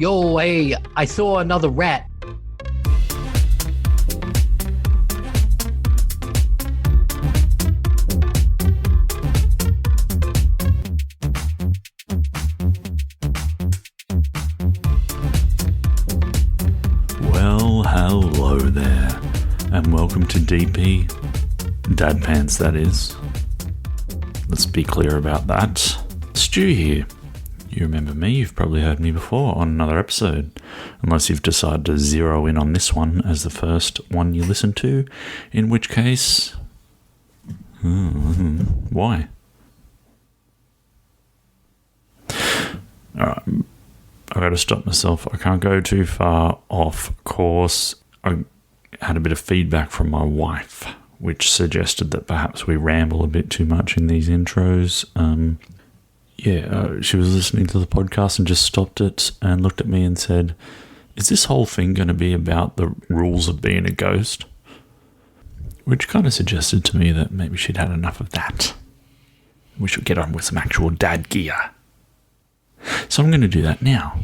Yo, hey, I saw another rat. Well, hello there, and welcome to DP. Dad Pants, that is. Let's be clear about that. Stu here. You remember me, you've probably heard me before on another episode, unless you've decided to zero in on this one as the first one you listen to, in which case... why? Alright, I gotta stop myself. I can't go too far off course. I had a bit of feedback from my wife, which suggested that perhaps we ramble a bit too much in these intros. She was listening to the podcast and just stopped it and looked at me and said, "Is this whole thing going to be about the rules of being a ghost?" Which kind of suggested to me that maybe she'd had enough of that. We should get on with some actual dad gear. So I'm going to do that now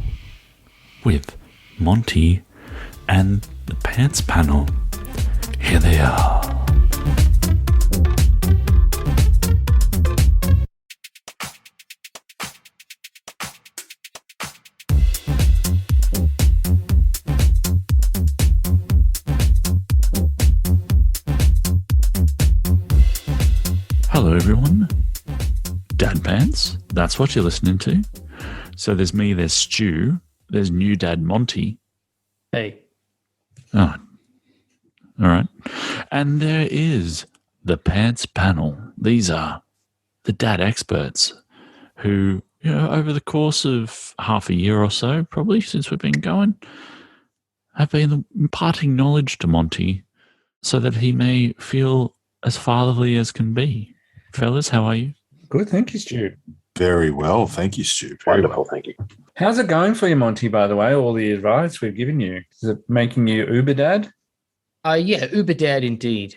with Monty and the Pants Panel. Here they are. Hello everyone, Dad Pants, that's what you're listening to. So there's me, there's Stu, there's new dad Monty. Hey. Oh, all right. And there is the Pants Panel. These are the dad experts who, over the course of half a year or so, probably since we've been going, have been imparting knowledge to Monty so that he may feel as fatherly as can be. Fellas, how are you? Good, thank you, Stu. Very well, thank you, Stu. Very Wonderful, well. thank you. How's it going for you, Monty, by the way, all the advice we've given you? Is it making you uber dad? Yeah, uber dad indeed.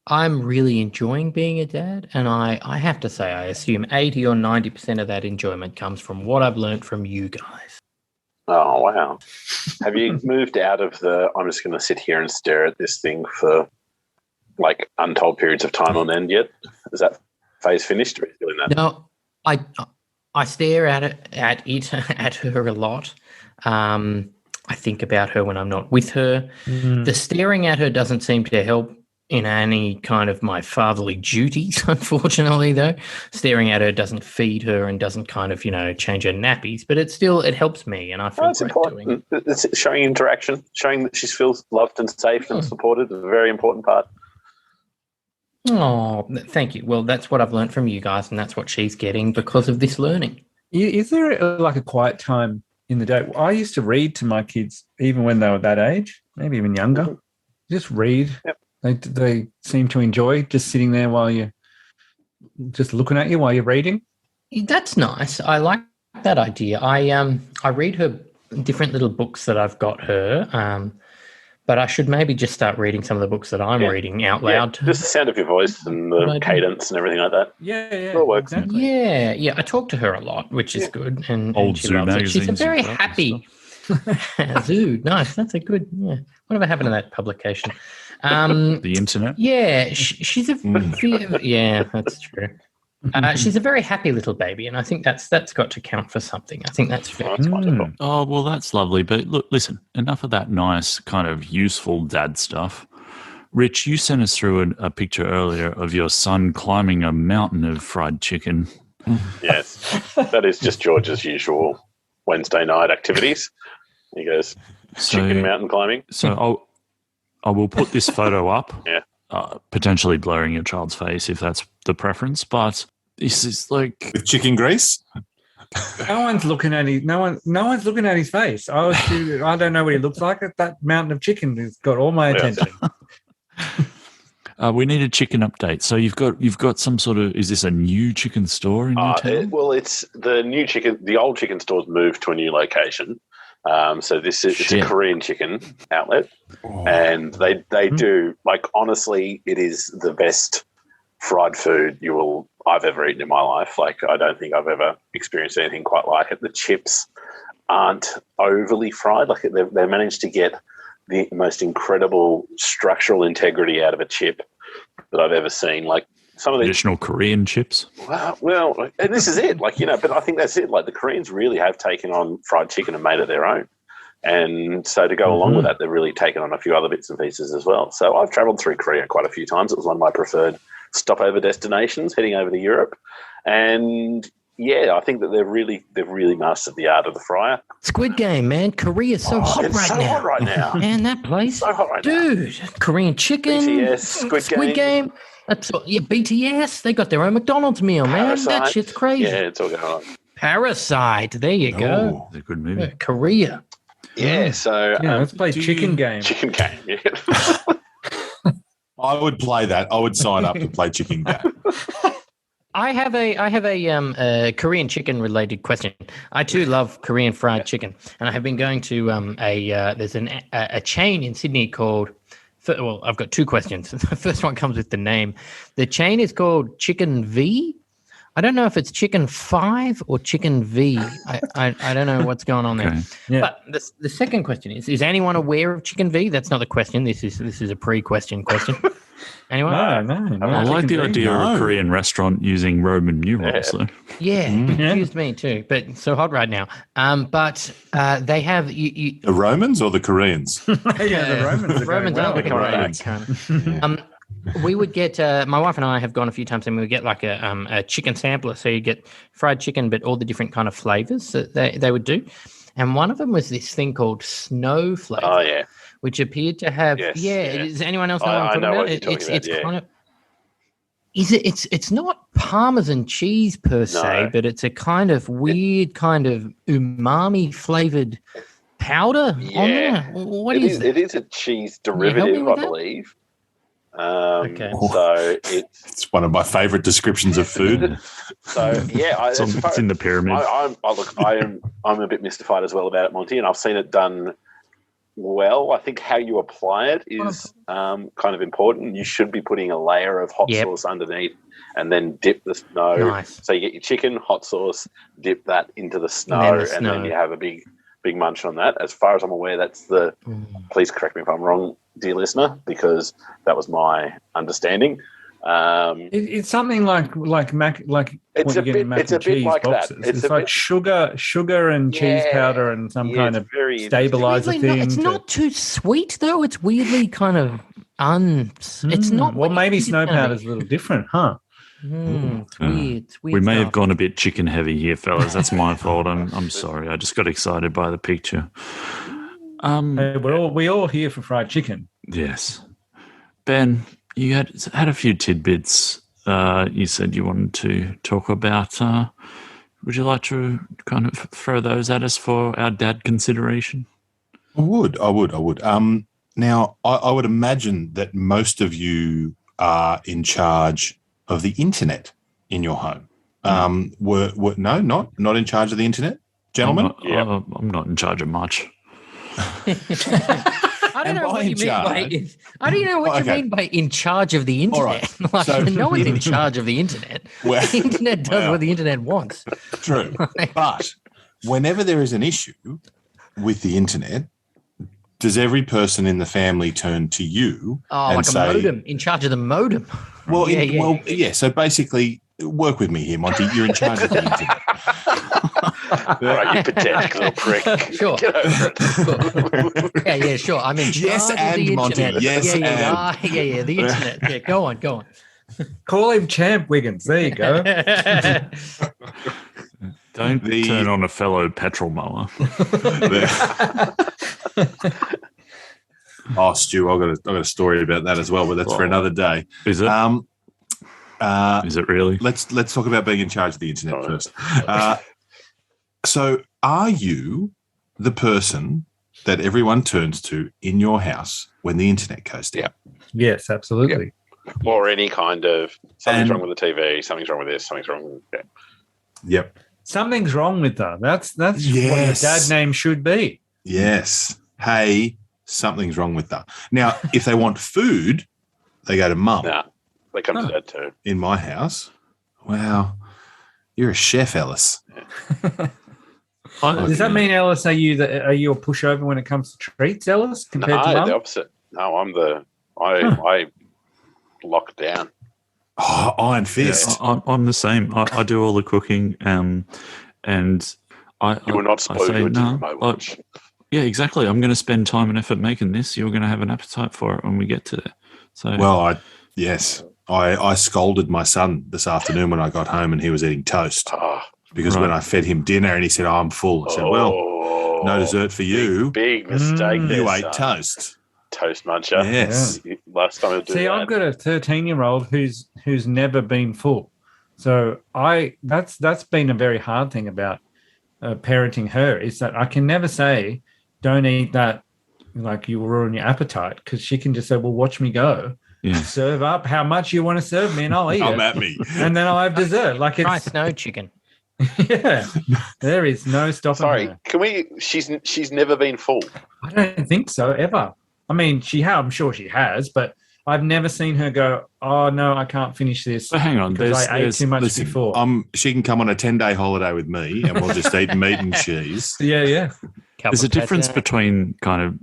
I'm really enjoying being a dad, and I have to say, I assume 80 or 90% of that enjoyment comes from what I've learned from you guys. Oh, wow. Have you moved out of the, I'm just going to sit here and stare at this thing for like untold periods of time on end yet? Is that phase finished, or are you doing that? No, I stare at her a lot. I think about her when I'm not with her. The staring at her doesn't seem to help in any kind of my fatherly duties, unfortunately, though. Staring at her doesn't feed her and doesn't kind of, change her nappies, but it helps me, and I feel That's great important. doing it. It's showing interaction, showing that she feels loved and safe and supported is a very important part. Oh, thank you. Well, that's what I've learned from you guys, and that's what she's getting because of this learning. Is there a quiet time in the day? I used to read to my kids even when they were that age, maybe even younger. Just read. Yep. They seem to enjoy just sitting there while you're just looking at you while you're reading. That's nice. I like that idea. I read her different little books that I've got her. But I should maybe just start reading some of the books that I'm reading out loud. Just the sound of your voice and the cadence and everything like that. Yeah. It all works. Exactly. Yeah. I talk to her a lot, which is good. And Old she Zoo loves it. She's a magazines very and happy... Zoo, nice. That's a good... Yeah. Whatever happened to that publication? The internet? Yeah. She's a... Yeah, that's true. She's a very happy little baby, and I think that's got to count for something. I think that's fair. That's wonderful. Oh, well, that's lovely. But look, listen, enough of that nice kind of useful dad stuff. Rich, you sent us through a picture earlier of your son climbing a mountain of fried chicken. Yes, that is just George's usual Wednesday night activities. He goes chicken mountain climbing. So I will put this photo up. Yeah. Potentially blurring your child's face if that's the preference, but this is like With chicken grease? No one's looking at his face. I don't know what he looks like. That mountain of chicken has got all my attention. we need a chicken update. So you've got some sort of, is this a new chicken store in your town? It's the new chicken. The old chicken store's moved to a new location. So it's a Korean chicken outlet, and they do, like, honestly, it is the best fried food I've ever eaten in my life. Like, I don't think I've ever experienced anything quite like it. The chips aren't overly fried. Like they managed to get the most incredible structural integrity out of a chip that I've ever seen. Like some of the traditional Korean chips. Well, and this is it. Like, but I think that's it. Like the Koreans really have taken on fried chicken and made it their own. And so to go along with that, they've really taken on a few other bits and pieces as well. So I've travelled through Korea quite a few times. It was one of my preferred stopover destinations, heading over to Europe. And I think that they've really mastered the art of the fryer. Squid Game, man. Korea's so hot it's right so now. hot right now. Man, that place. So hot right now. Dude, Korean chicken. BTS, Squid Game. That's BTS. They got their own McDonald's meal, Parasite. man. That shit's crazy. Yeah, it's all going on. Parasite. There you go. It's a good movie. Korea. Yeah, so let's play Chicken Game. Chicken Game, yeah. I would play that. I would sign up to play Chicken Game. I have a Korean chicken related question. I too love Korean fried chicken, and I have been going to there's a chain in Sydney called. Well, I've got two questions. The first one comes with the name. The chain is called Chicken V. I don't know if it's Chicken 5 or Chicken V. I don't know what's going on there. Okay. Yeah. But the second question is anyone aware of Chicken V? That's not the question. This is a pre-question question. Anyone? No. I like the idea of a Korean restaurant using Roman numerals, though. Yeah, confused me too. But it's so hot right now. But they have The Romans or the Koreans? The Romans. Romans are the Right. Koreans. We would get my wife and I have gone a few times, and we would get like a chicken sampler. So you get fried chicken, but all the different kind of flavors that they would do. And one of them was this thing called snow flavor. Oh, yeah. Which appeared to have, Does anyone else know what I'm talking about? It's kind of, it's not Parmesan cheese per se, but it's a kind of weird kind of umami flavored powder on there. What is it? It is a cheese derivative, I believe. Okay. So It's one of my favourite descriptions of food. It's in the pyramid. I'm a bit mystified as well about it, Monty, and I've seen it done well. I think how you apply it is kind of important. You should be putting a layer of hot sauce underneath and then dip the snow. Nice. So you get your chicken, hot sauce, dip that into the snow, and then you have a big munch on that. As far as I'm aware, that's the. Please correct me if I'm wrong, dear listener, because that was my understanding. It's something like It's a bit like boxes. that. It's like sugar and cheese powder and some kind of stabilizer thing. It's not too sweet though. It's weirdly kind of It's not. Well, maybe snow powder's a little different, huh? It's weird. It's weird. We may stuff. have gone a bit chicken heavy here, fellas. That's my fault. I'm sorry. I just got excited by the picture. We all here for fried chicken. Yes, Ben, you had a few tidbits. You said you wanted to talk about. Would you like to kind of throw those at us for our dad consideration? I would. Now, I would imagine that most of you are in charge of the internet in your home. Not in charge of the internet, gentlemen? I'm not in charge of much. I don't know what you mean by. I don't know what you mean by in charge of the internet. Right. No one's in charge of the internet. The internet does what the internet wants. True, but whenever there is an issue with the internet, does every person in the family turn to you and like a modem, in charge of the modem? Well, So basically, work with me here, Monty. You're in charge of the internet. All right, you pathetic little prick. Sure. Get over it. Yeah, sure. I'm in charge of the Monty. internet. Yes, and. The internet. Yeah, go on. Call him Champ Wiggins. There you go. Don't turn on a fellow petrol mower. Oh, Stu, I've got a story about that as well, but that's for another day. Is it? Is it really? Let's talk about being in charge of the internet first. So, are you the person that everyone turns to in your house when the internet goes down? Yes, absolutely. Yep. Or any kind of something's wrong with the TV, something's wrong with this, something's wrong with that. Yep. Something's wrong with that. That's what your dad name should be. Yes. Hey, something's wrong with that. Now, if they want food, they go to mum. Nah, they come to dad too. In my house, wow, you're a chef, Ellis. Does that mean, Ellis, are you a pushover when it comes to treats, Ellis, compared to Mum? the opposite. No, I lock it down. Oh, iron fist. I'm the same. I do all the cooking, and You will not spoil your dinner, my watch. Yeah, exactly. I'm going to spend time and effort making this. You're going to have an appetite for it when we get to there. So, well, I scolded my son this afternoon when I got home and he was eating toast because when I fed him dinner and he said, "Oh, I'm full," I said, "Well, no dessert for you. Big mistake. You ate toast." Toast muncher. Yes. Yeah. Last time I did that. I've got a 13-year-old who's never been full. So that's been a very hard thing about parenting her, is that I can never say, "Don't eat that, like you will ruin your appetite," because she can just say, "Well, watch me go. Yeah. Serve up how much you want to serve me and I'll eat Come it. at me. And then I'll have dessert." Like, Try snow chicken. Yeah. There is no stopping her. Can we? She's never been full. I don't think so, ever. I mean, I'm sure she has, but I've never seen her go, "Oh no, I can't finish this." But hang on, I ate too much before. She can come on a 10-day holiday with me, and we'll just eat meat and cheese. Yeah. There's a difference between kind of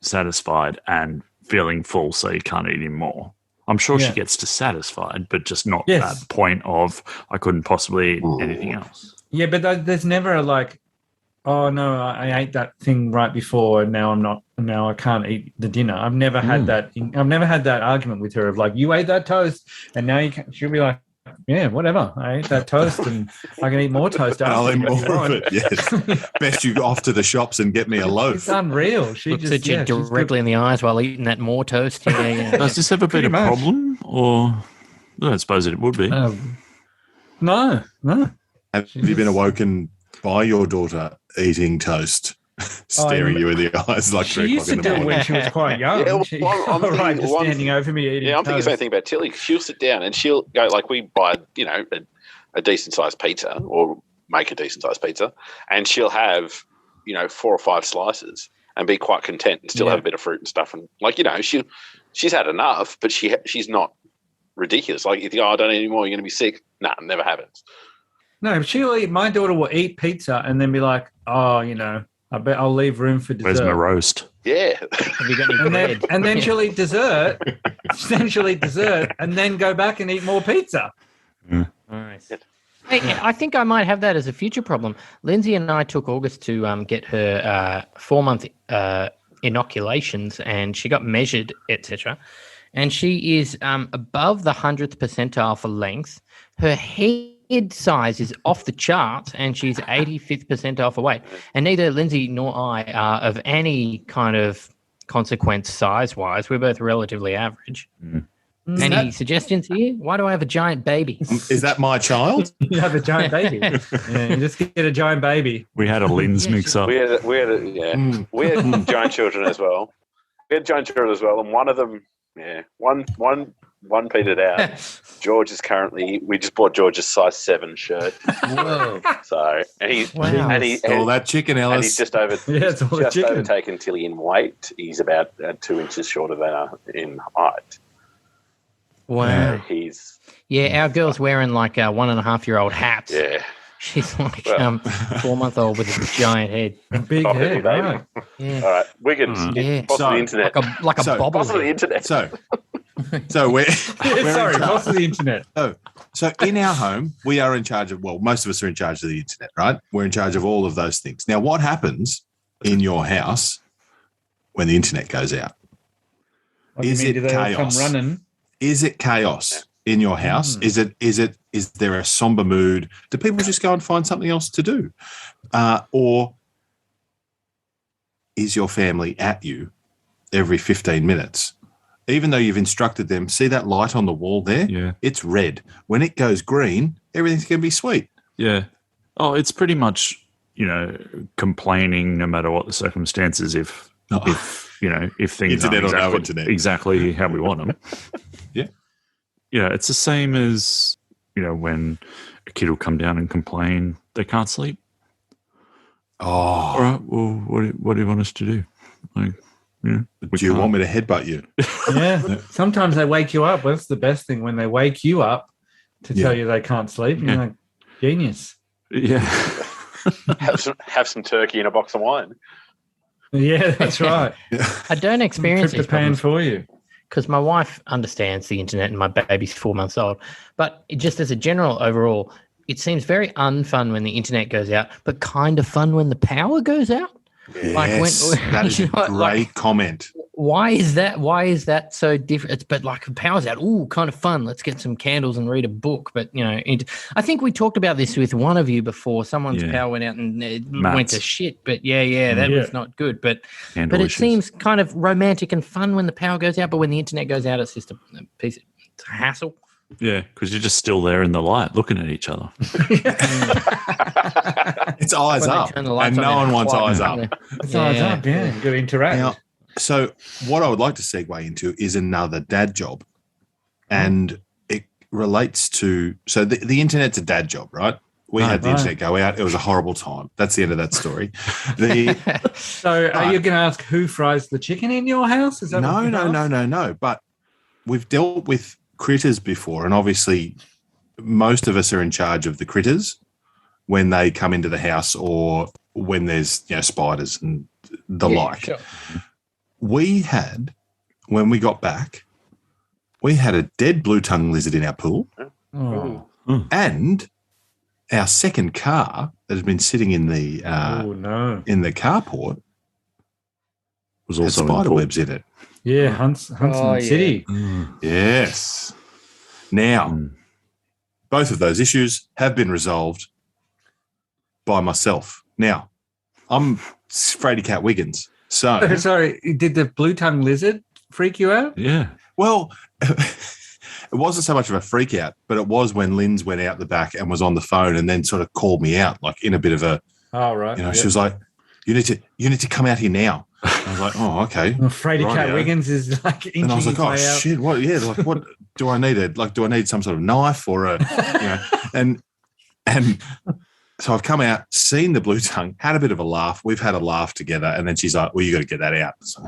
satisfied and feeling full, so you can't eat any more. I'm sure she gets to satisfied, but just not that point of I couldn't possibly eat anything else. Yeah, but there's never a like, "Oh no, I ate that thing right before, and now I can't eat the dinner." I've never had that. I've never had that argument with her of like, "You ate that toast, and now you can." She'll be like, "Yeah, whatever. I ate that toast, and I can eat more toast after." I'll eat more of it. Yes. Best you off to the shops and get me a loaf. It's unreal. She looks just at you directly in the eyes while eating that more toast. Yeah. Does this ever been a problem, or I don't suppose it would be? No. Have you been awoken by your daughter eating toast, staring you in the eyes like 3 o'clock in the morning? When she was quite young. I'm standing over me eating. Yeah, I'm thinking the same thing about Tilly. She'll sit down and she'll go, like, we buy, a decent sized pizza or make a decent sized pizza, and she'll have, 4 or 5 slices and be quite content and still have a bit of fruit and stuff. And she's had enough, but she's not ridiculous. Like, you think, "Oh, I don't eat anymore, you're going to be sick." No, never happens. No, my daughter will eat pizza and then be like, "Oh, I bet I'll leave room for dessert." Where's my roast? Yeah. Have you got any bread? And then she'll eat dessert. And then go back and eat more pizza. Nice. Hey, I think I might have that as a future problem. Lindsay and I took August to get her 4-month inoculations, and she got measured, etc. And she is above the 100th percentile for length. Her head size is off the charts, and she's 85th percentile for weight. And neither Lindsay nor I are of any kind of consequence size-wise. We're both relatively average. Any suggestions here? Why do I have a giant baby? Is that my child? You have a giant baby. You just get a giant baby. We had a lens mix-up. We had giant children as well. And one of them, one petered out. George is currently. We just bought George a size 7 shirt. Whoa! So all that chicken, Ellis. And he's just overtaken Tilly in weight. He's about 2 inches shorter than her in height. Wow. Our girl's wearing like a 1.5-year-old hat. Yeah. She's like 4-month-old with a giant head. Big head, baby. Yeah. All right, Wiggins, boss of the internet. Like a bobble. Boss of the internet. So we're boss of the internet. So in our home, we are in charge of, most of us are in charge of the internet, right? We're in charge of all of those things. Now, what happens in your house when the internet goes out? Is it chaos? Come running? Is it chaos in your house? Is there a somber mood? Do people just go and find something else to do? Or is your family at you every 15 minutes? Even though you've instructed them, see that light on the wall there? Yeah. It's red. When it goes green, everything's going to be sweet. Yeah. Oh, it's pretty much, complaining no matter what the circumstances if things aren't exactly how we want them. Yeah. Yeah, it's the same as, when a kid will come down and complain they can't sleep. Oh. All right, well, what do you want us to do? Like, do you want me to headbutt you? Yeah. Sometimes they wake you up. That's the best thing, when they wake you up to tell you they can't sleep. And you're like, genius. Yeah. have some turkey and a box of wine. Yeah, that's right. I don't experience these Tryptophan problems for you. because my wife understands the internet and my baby's 4 months old. But just as a general overall, it seems very unfun when the internet goes out, but kind of fun when the power goes out. Yes, that is a great comment. Why is that? Why is that so different? But like the power's out, ooh, kind of fun. Let's get some candles and read a book. But I think we talked about this with one of you before. Someone's power went out and it went to shit. But that was not good. But it seems kind of romantic and fun when the power goes out. But when the internet goes out, it's just a piece. It's a hassle. Yeah, because you're just still there in the light, looking at each other. It's eyes up, and no one wants eyes up. It's eyes up, yeah. You've got to interact. Now, so what I would like to segue into is another dad job, and it relates to the internet's a dad job, right? We had the internet go out. It was a horrible time. That's the end of that story. So are you going to ask who fries the chicken in your house? Is that no. But we've dealt with critters before, and obviously most of us are in charge of the critters when they come into the house or when there's spiders and the like. Sure. We had, when we got back, we had a dead blue-tongue lizard in our pool, and our second car that had been sitting in the in the carport was also had spider webs in it. Yeah, Huntsman City. Yes. Now, both of those issues have been resolved by myself. Now, I'm Frady Cat Wiggins. So, sorry, did the blue tongue lizard freak you out? Yeah. Well, it wasn't so much of a freak out, but it was when Linz went out the back and was on the phone and then sort of called me out, like in a bit of a. Oh right. She was like, "You need to come out here now." I was like, "Oh, okay." Well, Frady Cat Wiggins is like inching. And I was like, his "Oh way out. shit! What? Yeah, like what do I need? Do I need some sort of knife or a And so I've come out, seen the blue tongue, had a bit of a laugh. We've had a laugh together, and then she's like, "Well, you got to get that out." So,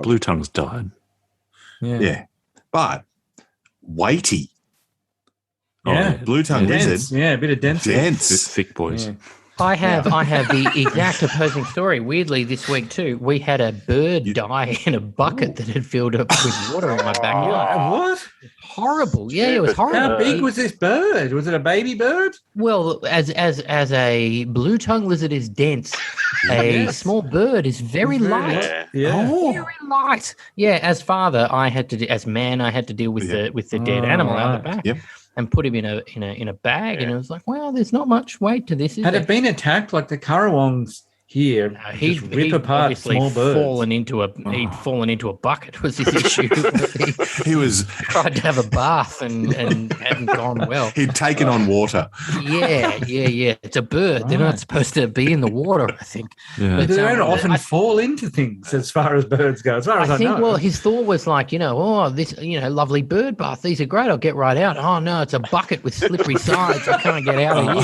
blue tongue's died. Yeah, but weighty. Yeah, blue tongue lizard. Yeah, a bit of dense. Thick boys. Yeah. I have the exact opposing story. Weirdly, this week too, we had a bird die in a bucket that had filled up with water in my backyard. What? Horrible. Yeah, it was horrible. How big was this bird? Was it a baby bird? Well, as a blue tongue lizard is dense, a small bird is very light. Yeah. Very light. Yeah, as father, I had to deal with the dead animal out the back. Yep. And put him in a bag, and it was like, well, there's not much weight to this. Had it been attacked like the Currawongs here? He'd rip apart small birds. He'd fallen into a bucket was his issue. He was tried to have a bath and hadn't gone well. He'd taken on water. Yeah. It's a bird. They're not supposed to be in the water, I think. Yeah. But they don't often fall into things as far as birds go. As far as I know. Well, his thought was like, this, lovely bird bath. These are great. I'll get right out. Oh no, it's a bucket with slippery sides. I can't get out of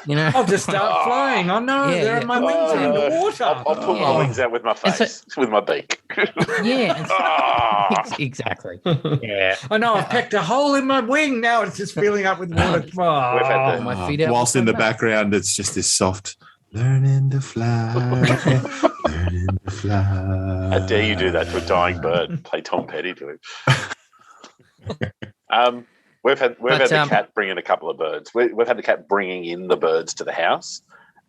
here. I'll just start flying. Oh no, there are my wings are in the water. I'll put my wings out with my face, with my beak. Exactly. Yeah. I know. I've pecked a hole in my wing. Now it's just filling up with water. My feet out. Whilst in the background, it's just this soft. Learning to fly. Learning to fly. How dare you do that to a dying bird? Play Tom Petty to him. We've had the cat bring in a couple of birds. We've had the cat bringing in the birds to the house,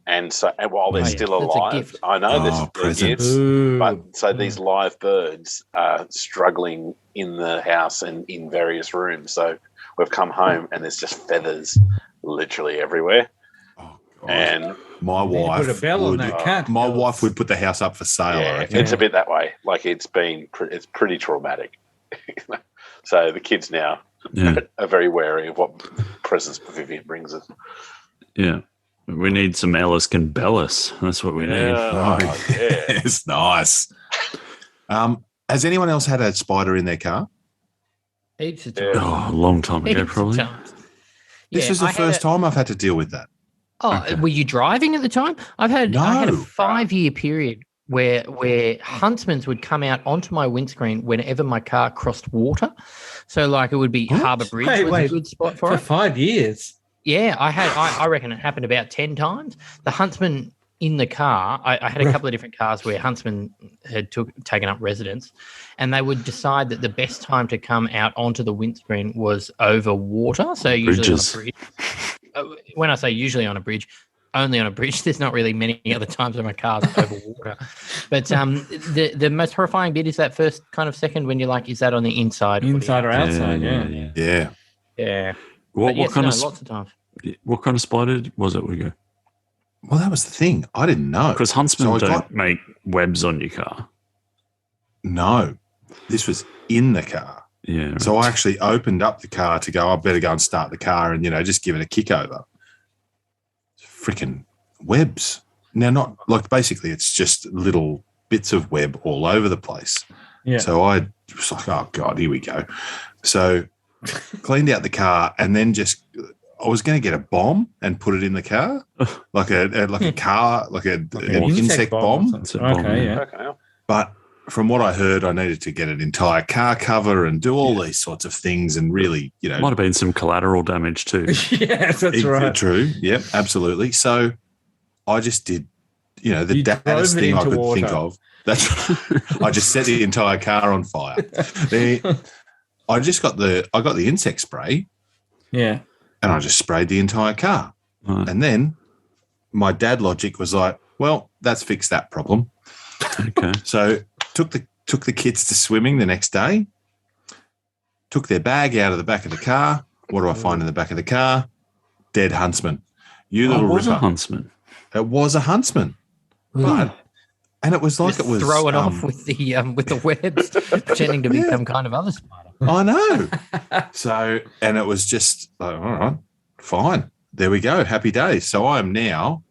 and while they're still alive, I know there's gifts, but so these live birds are struggling in the house and in various rooms. So we've come home and there's just feathers literally everywhere. Oh, God. And my wife put a bell on that cat. My wife would put the house up for sale. Yeah, it's a bit that way. Like it's pretty traumatic. So the kids now are very wary of what presents Vivian brings us. Yeah. We need some Ellis can Bellis. That's what we need. It's nice. Has anyone else had a spider in their car? Heaps of times. Oh, a long time ago, probably. This was the first time I've had to deal with that. Oh, were you driving at the time? I had a 5-year period where huntsmen would come out onto my windscreen whenever my car crossed water. So, like, it would be Harbour Bridge was a good spot for it. 5 years? Yeah, I reckon it happened about 10 times. The huntsman in the car, I had a couple of different cars where huntsmen had taken up residence, and they would decide that the best time to come out onto the windscreen was over water. So usually Bridges. on a bridge. When I say usually on a bridge, only on a bridge. There's not really many other times when my car's over water. But the most horrifying bit is that first kind of second when you're like, is that on the inside? Inside or outside, Yeah. What kind of lots of times. What kind of spider was it, Wigo? Well, that was the thing. I didn't know. Because huntsmen don't make webs on your car. No, this was in the car. Yeah. Right. So I actually opened up the car to go, I better go and start the car and, just give it a kick over. Freaking webs. Now, not like basically it's just little bits of web all over the place. Yeah. So I was like, oh, God, here we go. So cleaned out the car and then I was going to get a bomb and put it in the car, like a car, like an insect bomb. Okay. But from what I heard, I needed to get an entire car cover and do all these sorts of things and really, Might have been some collateral damage too. Yes, that's right. True. Yep, absolutely. So I just did, the daddest thing I could think of. I just set the entire car on fire. I got the insect spray. Yeah. And I just sprayed the entire car. Right. And then my dad logic was like, well, that's fixed that problem. Okay. So took the kids to swimming the next day, took their bag out of the back of the car. What do I find in the back of the car? Dead huntsman. You little it was ripper. a huntsman. It was a huntsman. But, and it was like Just it was throw it off with the webs, pretending to be some kind of other spider. I know. So, and it was just like, all right, fine. There we go. Happy days. So I am now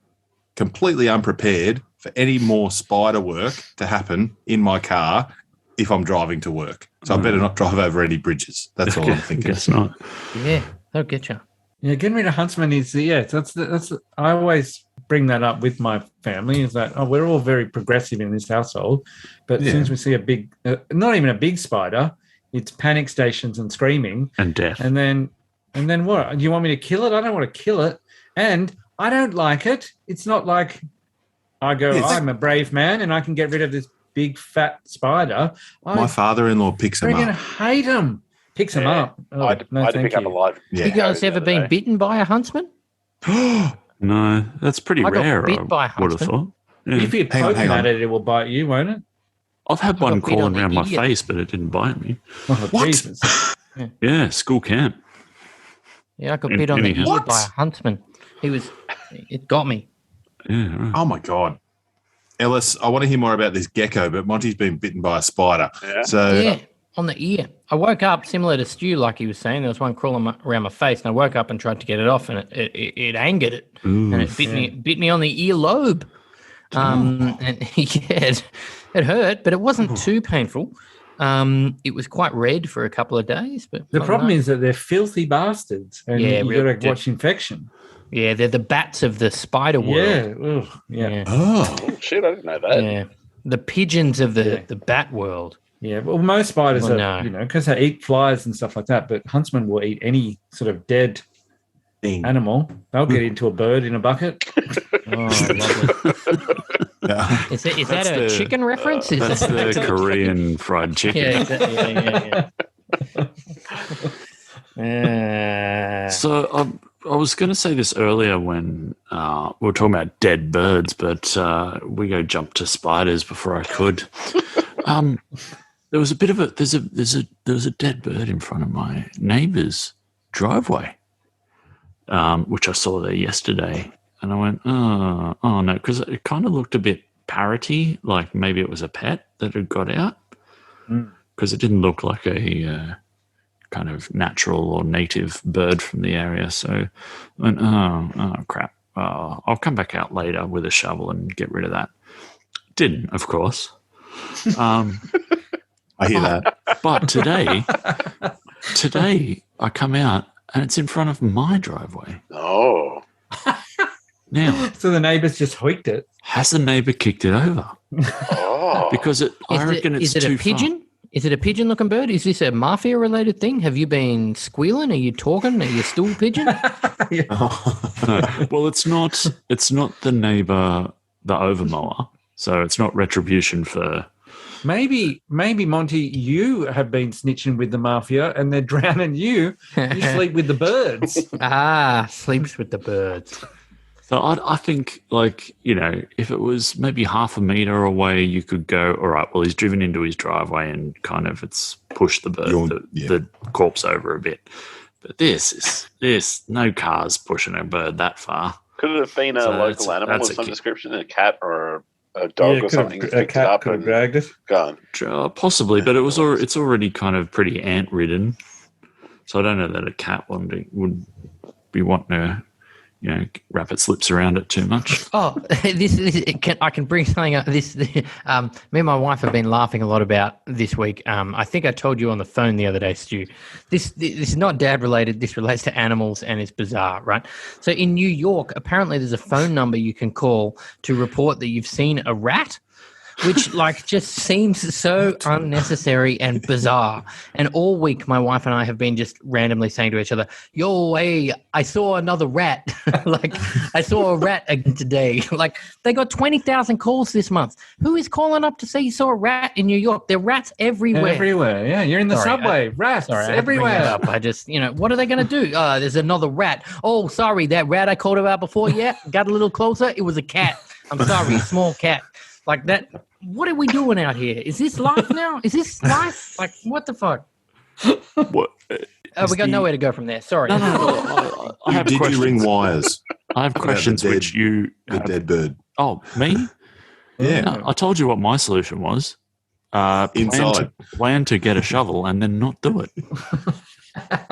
completely unprepared for any more spider work to happen in my car if I'm driving to work. So I better not drive over any bridges. That's all I'm thinking. Guess not. Yeah, they'll get you. Yeah, getting rid of huntsmen is that's I always bring that up with my family is that we're all very progressive in this household, but as soon as we see a big, not even a big spider, it's panic stations and screaming and death, and then what? Do you want me to kill it? I don't want to kill it, and I don't like it. It's not like I go, I'm a brave man and I can get rid of this big fat spider. My father-in-law picks him up. You're going to hate him. Picks him up. I had to pick up a live. Yeah. You guys ever been bitten by a huntsman? No, that's pretty rare. I got bit by a would have thought. Yeah. If you're poking at it, it will bite you, won't it? I've had one crawling around my face, but it didn't bite me. Oh, what? Jesus. Yeah, school camp. Yeah, I got bit on the ear by a huntsman. It got me. Yeah. Right. Oh my God. Ellis, I want to hear more about this gecko, but Monty's been bitten by a spider. Yeah. So on the ear. I woke up similar to Stu, like he was saying. There was one crawling around my face, and I woke up and tried to get it off, and it angered it, and it bit me on the earlobe. And it hurt, but it wasn't too painful. It was quite red for a couple of days. But the problem is that they're filthy bastards, and you've got to watch infection. Yeah, they're the bats of the spider world. Yeah. Oh, shit, I didn't know that. Yeah, the pigeons of the bat world. Yeah, well, most spiders are, because they eat flies and stuff like that, but huntsmen will eat any sort of dead animal. They'll get into a bird in a bucket. Oh, lovely. yeah. Is that a chicken reference? That's the Korean fried chicken. Yeah. So I was going to say this earlier when we were talking about dead birds, but we jumped to spiders before I could. There was a bit of there was a dead bird in front of my neighbour's driveway, which I saw there yesterday, and I went, oh no, because it kind of looked a bit parroty, like maybe it was a pet that had got out, because it didn't look like a kind of natural or native bird from the area. So I went, oh crap, I'll come back out later with a shovel and get rid of that. Didn't, of course. I hear that. But today I come out and it's in front of my driveway. Oh. Now, so the neighbours just hoiked it. Has the neighbour kicked it over? Oh. Because I reckon it's too far. Is it a pigeon? Is it a pigeon-looking bird? Is this a mafia-related thing? Have you been squealing? Are you talking? Are you stool pigeon? Yeah. No. Well, it's not the neighbour, the overmower. So it's not retribution for... Maybe, Monty, you have been snitching with the mafia and they're drowning you. You sleep with the birds. Sleeps with the birds. So I think, like, you know, if it was maybe half a metre away, you could go, all right, well, he's driven into his driveway and kind of it's pushed the bird, the corpse over a bit. But this, no cars pushing a bird that far. Could it have been a local animal of some description, a cat or a dog or something? A cat could have dragged it. Gone. Possibly, but it's already kind of pretty ant-ridden. So I don't know that a cat would be wanting to, you know, wrap its lips around it too much. Oh, I can bring something up. Me and my wife have been laughing a lot about this week. I think I told you on the phone the other day, Stu. This is not dad related. This relates to animals and it's bizarre, right? So in New York, apparently there's a phone number you can call to report that you've seen a rat, which like just seems so unnecessary and bizarre. And all week, my wife and I have been just randomly saying to each other, yo, hey, I saw another rat. Like, I saw a rat again today. Like, they got 20,000 calls this month. Who is calling up to say you saw a rat in New York? There are rats everywhere. Everywhere, yeah. You're in the subway. Rats everywhere. I just, you know, what are they going to do? There's another rat. Oh, sorry, that rat I called about before, yeah, got a little closer. It was a cat. I'm sorry, a small cat. Like that. What are we doing out here? Is this life now? Is this life? Like, what the fuck? What? We got nowhere to go from there. Sorry. No. I have Did questions. you ring wires? I have questions which you... The dead bird. Oh, me? Yeah. No, I told you what my solution was. Inside. Plan to get a shovel and then not do it.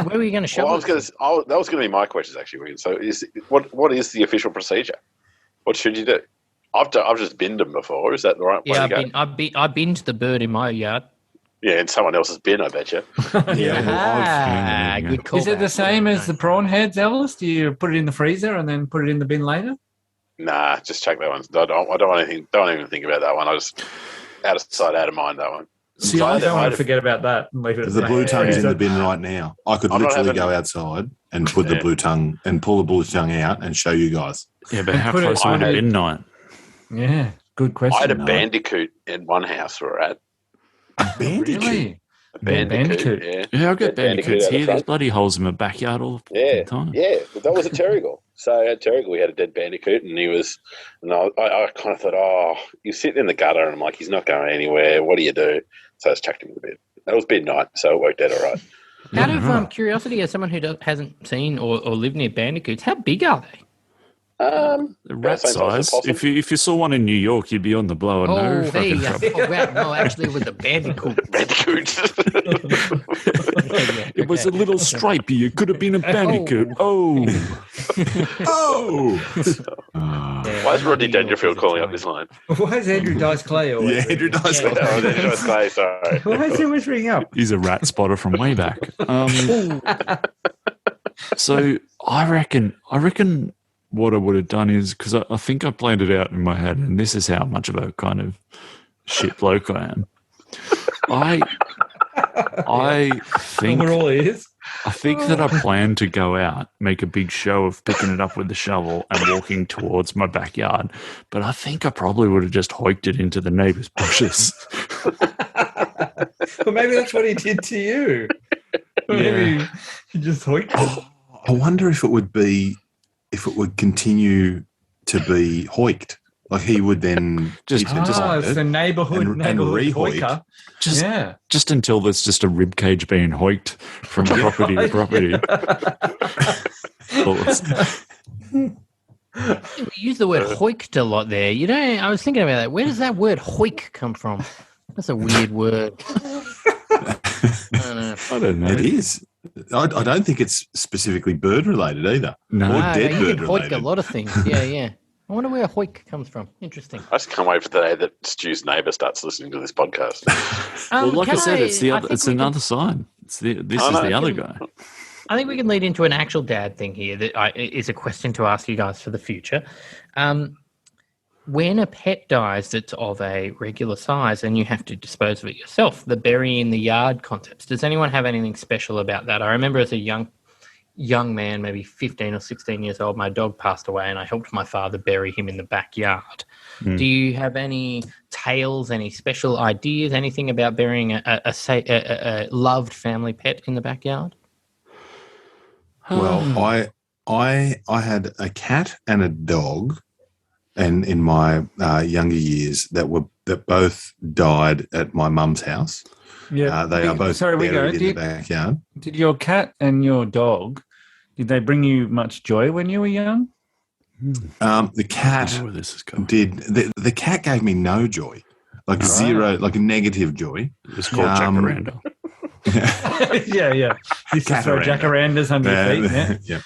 Where were you going to shovel? That was going to be my questions, actually, Regan. So what is the official procedure? What should you do? I've just binned them before. Is that the right way to go? I binned the bird in my yard. Yeah, in someone else's bin, I bet you. Good call. Is it the same as the prawn heads, Ellis? Do you put it in the freezer and then put it in the bin later? Nah, just chuck that one. I don't want anything. Don't even think about that one. I just out of sight, out of mind. That one. See, I don't want to forget about that. The blue tongue's in the bin right now. I could literally go outside and put the blue tongue and pull the blue tongue out and show you guys. Yeah, but how close would a bin night? Yeah, good question. I had a bandicoot in one house we're at. Bandicoot? Really? A bandicoot, Yeah, I've got bandicoots here. There's bloody holes in my backyard all the time. Yeah, but that was a Terrigal. So at Terrigal, we had a dead bandicoot, and I kind of thought, he's sitting in the gutter, and I'm like, he's not going anywhere. What do you do? So I just chucked him in the bed. That was midnight, so it worked out all right. Out of curiosity, as someone who hasn't seen or lived near bandicoots, how big are they? The rat size. If you saw one in New York, you'd be on the blower. Rat. No, actually, it was a bandicoot. It was a little stripy. It could have been a bandicoot. Oh. Why is Rodney Dangerfield calling up this line? Why is Andrew Dice Clay always? Yeah, Andrew Dice Clay. Andrew Dice Clay, sorry. Why is he always ringing up? He's a rat spotter from way back. So I reckon what I would have done is, because I think I planned it out in my head, and this is how much of a kind of shit bloke I am. I think We're all ears. I think that I planned to go out, make a big show of picking it up with the shovel and walking towards my backyard, but I think I probably would have just hoiked it into the neighbour's bushes. Well, maybe that's what he did to you. Maybe he just hoiked it. I wonder if it would continue to be hoiked. Like he would then it's the neighbourhood re-hoiker. Just until there's just a rib cage being hoiked from property to property. We use the word hoiked a lot there. You know, I was thinking about that. Where does that word hoik come from? That's a weird word. I don't know. It is. I don't think it's specifically bird related either. No, or dead you bird can related. hoik a lot of things. Yeah. I wonder where hoik comes from. Interesting. I just can't wait for the day that Stu's neighbour starts listening to this podcast. Well, like I said, it's the other. It's another side. This is the other guy. I think we can lead into an actual dad thing here that is a question to ask you guys for the future. When a pet dies that's of a regular size and you have to dispose of it yourself, the bury in the yard concepts, does anyone have anything special about that? I remember as a young man, maybe 15 or 16 years old, my dog passed away and I helped my father bury him in the backyard. Do you have any tales, any special ideas, anything about burying a loved family pet in the backyard? Well, I had a cat and a dog, and in my younger years that both died at my mum's house. Yeah, they are both buried in the backyard. Did your cat and your dog, did they bring you much joy when you were young? The cat did. The cat gave me no joy, like zero, like a negative joy. It's called jacaranda. Yeah. Used to throw jacarandas under your feet. Yeah.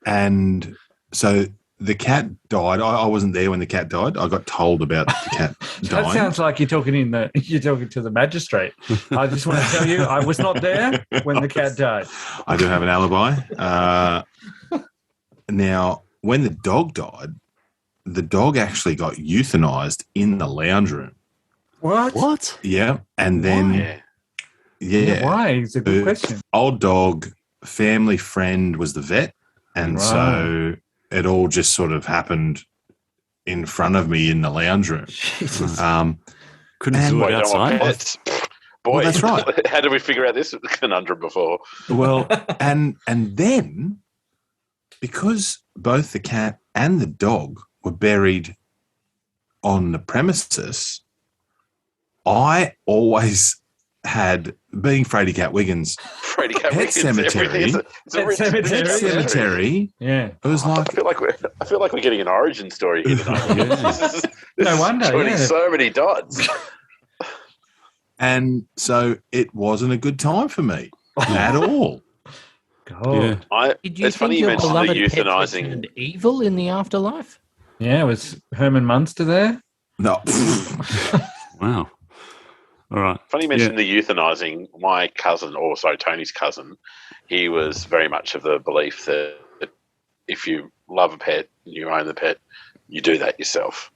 And so the cat died. I wasn't there when the cat died. I got told about the cat dying. That sounds like you're talking to the magistrate. I just want to tell you, I was not there when the cat died. I do have an alibi. Now, when the dog died, the dog actually got euthanized in the lounge room. What? Yeah, and then why? It's a good question. Old dog, family friend was the vet, and so it all just sort of happened in front of me in the lounge room. Jesus. Couldn't do it outside. Boy, well, that's right. How did we figure out this conundrum before? Well, and then because both the cat and the dog were buried on the premises, I always had, being Frady Cat Wiggins, Pet Cemetery. Pet Cemetery. Yeah. It was like, I feel like we're getting an origin story here tonight. No wonder. Joining so many dots. And so it wasn't a good time for me at all. God. Did you it's funny you mentioned the euthanizing. And evil in the afterlife? Yeah, was Herman Munster there? No. Wow. All right. Funny you mentioned the euthanizing. My cousin, Tony's cousin, he was very much of the belief that if you love a pet, you own the pet, you do that yourself.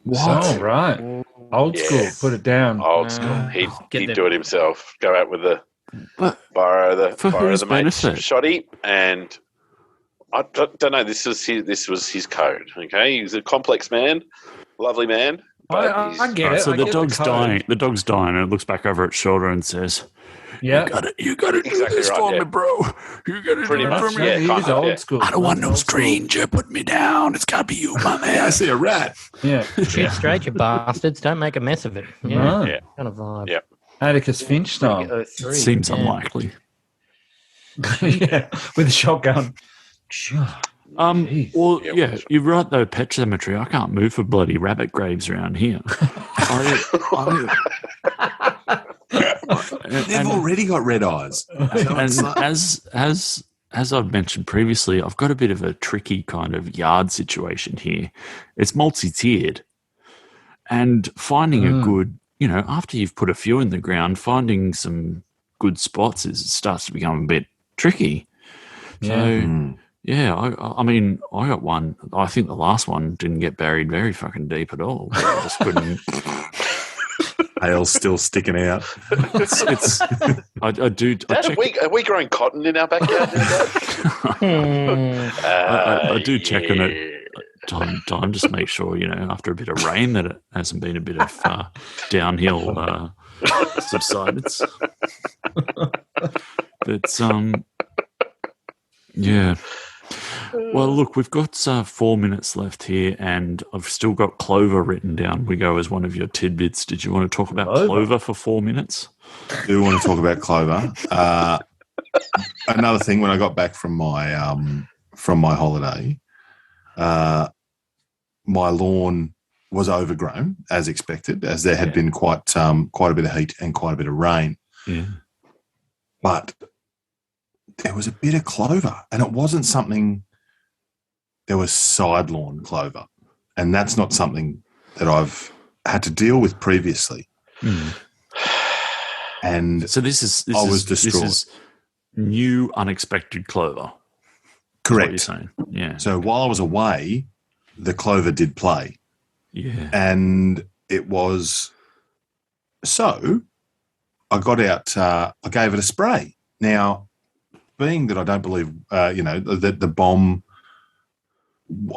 What? Oh, right. Old school. Put it down. Old school. He'd do it himself. Go out with borrow the mate's shoddy, and I don't know. This was his code. Okay, he's a complex man, lovely man. I get it. So the dog's dying. The dog's dying, and it looks back over its shoulder and says, "Yeah, you got to do this for me, bro. You got to do it for me." Yeah, he's old school. I don't want no stranger. Put me down. It's got to be you, my man. I see a rat. Yeah, shoot straight, you bastards! Don't make a mess of it. Yeah, kind of vibe. Yeah. Atticus Finch style. Seems unlikely. Yeah, with a shotgun. Well, you're right though. Pet Cemetery. I can't move for bloody rabbit graves around here. They've already got red eyes. And as I've mentioned previously, I've got a bit of a tricky kind of yard situation here. It's multi-tiered, and finding a good, after you've put a few in the ground, finding some good spots starts to become a bit tricky. So. Yeah, I mean, I got one. I think the last one didn't get buried very fucking deep at all. I just couldn't. Tail's still sticking out. I do. Dad, are we growing cotton in our backyard? I do check on it time just make sure, after a bit of rain that it hasn't been a bit of downhill subsidence. But yeah. Well, look, we've got 4 minutes left here, and I've still got clover written down. We go as one of your tidbits. Did you want to talk about clover for 4 minutes? I do want to talk about clover. Another thing, when I got back from my holiday, my lawn was overgrown, as expected, as there had been quite a bit of heat and quite a bit of rain. Yeah. But there was a bit of clover, and it wasn't something. There was side lawn clover, and that's not something that I've had to deal with previously. And so this is distraught. This is new unexpected clover. Correct. That's what you're saying. Yeah. So while I was away, the clover did play. Yeah. And it was. So I got out. I gave it a spray. Now, being that I don't believe, that the bomb,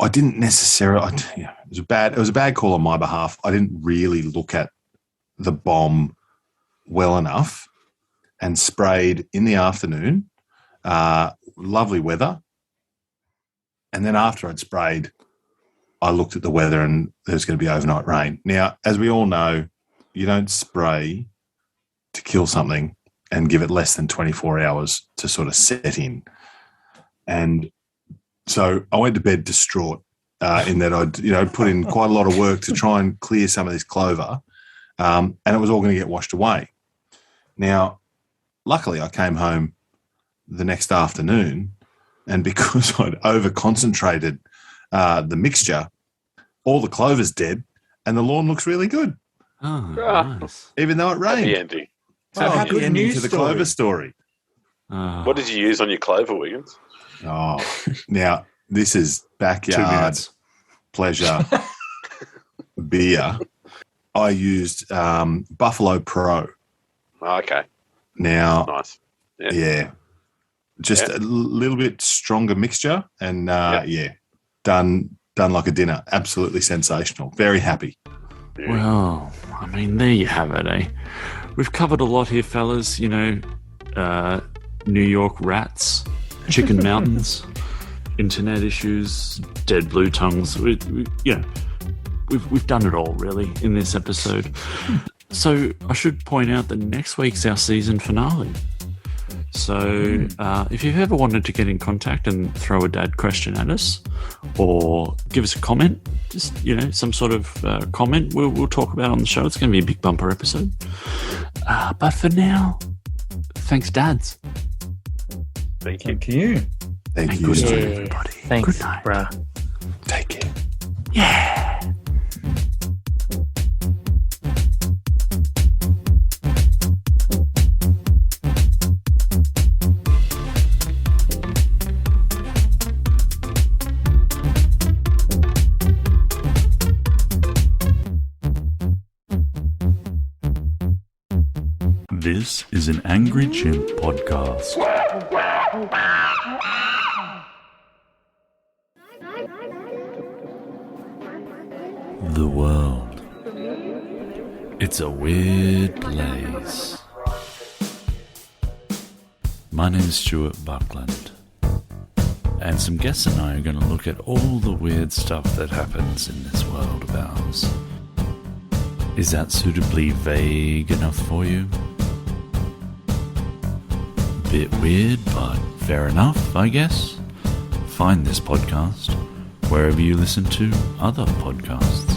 I didn't necessarily, it was a bad call on my behalf. I didn't really look at the bomb well enough and sprayed in the afternoon, lovely weather. And then after I'd sprayed, I looked at the weather and there's going to be overnight rain. Now, as we all know, you don't spray to kill something and give it less than 24 hours to sort of set in. And so I went to bed distraught in that I'd put in quite a lot of work to try and clear some of this clover, and it was all going to get washed away. Now, luckily I came home the next afternoon, and because I'd over-concentrated the mixture, all the clover's dead and the lawn looks really good. Oh, nice. Even though it rained. Happy ending. Happy ending to the clover story. What did you use on your clover, Wiggins? Oh, now this is backyard pleasure beer. I used Buffalo Pro. Oh, okay. Now, Nice. Yeah. Just a little bit stronger mixture and, done like a dinner. Absolutely sensational. Very happy. Well, I mean, there you have it, eh? We've covered a lot here, fellas. New York rats, chicken mountains, internet issues, dead blue tongues. We've done it all, really, in this episode. So I should point out that next week's our season finale. So if you've ever wanted to get in contact and throw a dad question at us or give us a comment, just, some sort of comment we'll talk about on the show. It's going to be a big bumper episode. But for now, thanks, dads. Thank you. Thank you. Thank you. Good night, everybody. Thanks, Good night. bruh. Take care. Yeah. This is an Angry Chimp podcast. The world. It's a weird place. My name is Stuart Buckland, and some guests and I are going to look at all the weird stuff that happens in this world of ours. Is that suitably vague enough for you? Bit weird, but fair enough, I guess. Find this podcast wherever you listen to other podcasts.